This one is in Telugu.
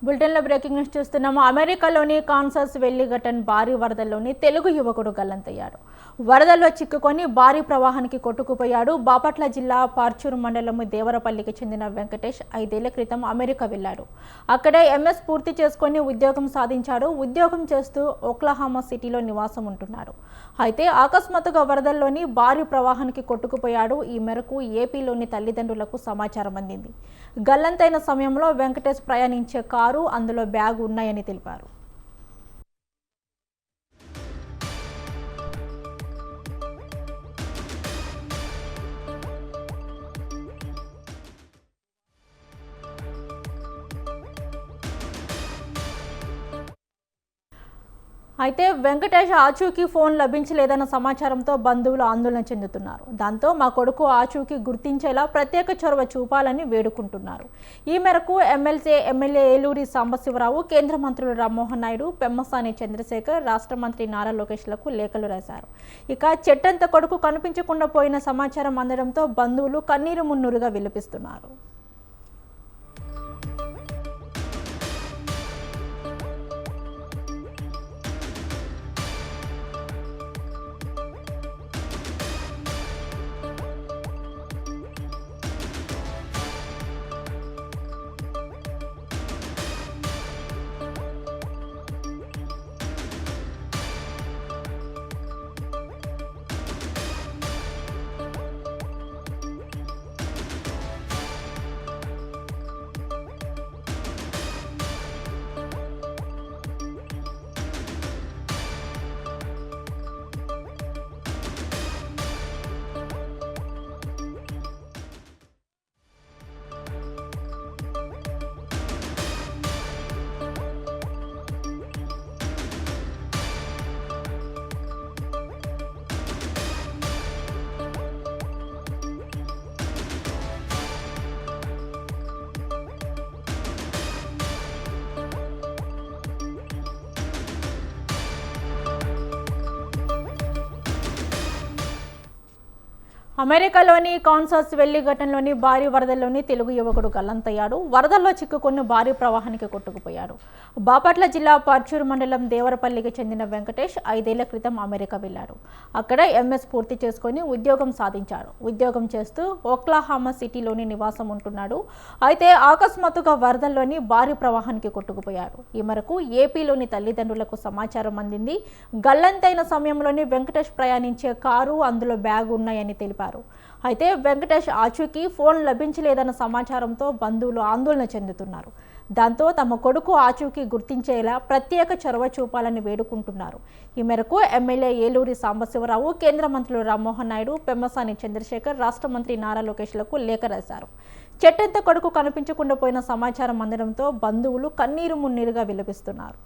బులెటిన్లో బ్రేకింగ్ న్యూస్ చూస్తున్నాము. అమెరికాలోని కాన్సాస్ వెల్లిగటన్ భారీ వరదల్లోని తెలుగు యువకుడు గల్లంతయ్యాడు. వరదల్లో చిక్కుకొని భారీ ప్రవాహానికి కొట్టుకుపోయాడు. బాపట్ల జిల్లా పార్చూరు మండలం దేవరపల్లికి చెందిన వెంకటేష్ 5 ఏళ్ల క్రితం అమెరికా వెళ్లాడు. అక్కడే ఎంఎస్ పూర్తి చేసుకొని ఉద్యోగం సాధించాడు. ఉద్యోగం చేస్తూ ఓక్లహామా సిటీలో నివాసం ఉంటున్నాడు. అయితే అకస్మాత్తుగా వరదల్లోని భారీ ప్రవాహానికి కొట్టుకుపోయాడు. ఈ మేరకు ఏపీలోని తల్లిదండ్రులకు సమాచారం అందింది. గల్లంతైన సమయంలో వెంకటేష్ ప్రయాణించే కారు, అందులో బ్యాగ్ ఉన్నాయని తెలిపారు. అయితే వెంకటేష్ ఆచూకీ ఫోన్ లభించలేదన్న సమాచారంతో బంధువులు ఆందోళన చెందుతున్నారు. దాంతో మా కొడుకు ఆచూకీ గుర్తించేలా ప్రత్యేక చొరవ చూపాలని వేడుకుంటున్నారు. ఈ మేరకు ఎమ్మెల్యే ఏలూరి సాంబశివరావు, కేంద్ర మంత్రులు రామ్మోహన్ నాయుడు, పెమ్మసాని చంద్రశేఖర్, రాష్ట్ర మంత్రి నారా లోకేష్లకు లేఖలు రాశారు. ఇక చెట్టంత కొడుకు కనిపించకుండా పోయిన సమాచారం అందడంతో బంధువులు కన్నీరు మున్నూరుగా విలపిస్తున్నారు. అమెరికాలోని కాన్సాస్ వెల్లిగటన్లోని భారీ వరదల్లోని తెలుగు యువకుడు గల్లంతయ్యాడు. వరదల్లో చిక్కుకుని భారీ ప్రవాహానికి కొట్టుకుపోయాడు. బాపట్ల జిల్లా పార్చూరు మండలం దేవరపల్లికి చెందిన వెంకటేష్ 5 ఏళ్ల క్రితం అమెరికా వెళ్లాడు. అక్కడ ఎంఎస్ పూర్తి చేసుకుని ఉద్యోగం సాధించాడు. ఉద్యోగం చేస్తూ ఓక్లహామా సిటీలోని నివాసం ఉంటున్నాడు. అయితే అకస్మాత్తుగా వరదల్లోని భారీ ప్రవాహానికి కొట్టుకుపోయాడు. ఈ మేరకు ఏపీలోని తల్లిదండ్రులకు సమాచారం అందింది. గల్లంతైన సమయంలోని వెంకటేష్ ప్రయాణించే కారు, అందులో బ్యాగ్ ఉన్నాయని తెలిపారు. అయితే వెంకటేష్ ఆచూకీ ఫోన్ లభించలేదన్న సమాచారంతో బంధువులు ఆందోళన చెందుతున్నారు. దాంతో తమ కొడుకు ఆచూకీ గుర్తించేలా ప్రత్యేక చొరవ చూపాలని వేడుకుంటున్నారు. ఈ మేరకు ఎమ్మెల్యే ఏలూరి సాంబశివరావు, కేంద్ర మంత్రులు రామ్మోహన్ నాయుడు, పెమ్మసాని చంద్రశేఖర్, రాష్ట్ర మంత్రి నారా లోకేష్లకు లేఖ రాశారు. చెట్టెంత కొడుకు కనిపించకుండా పోయిన సమాచారం అందడంతో బంధువులు కన్నీరు మున్నీరుగా విలపిస్తున్నారు.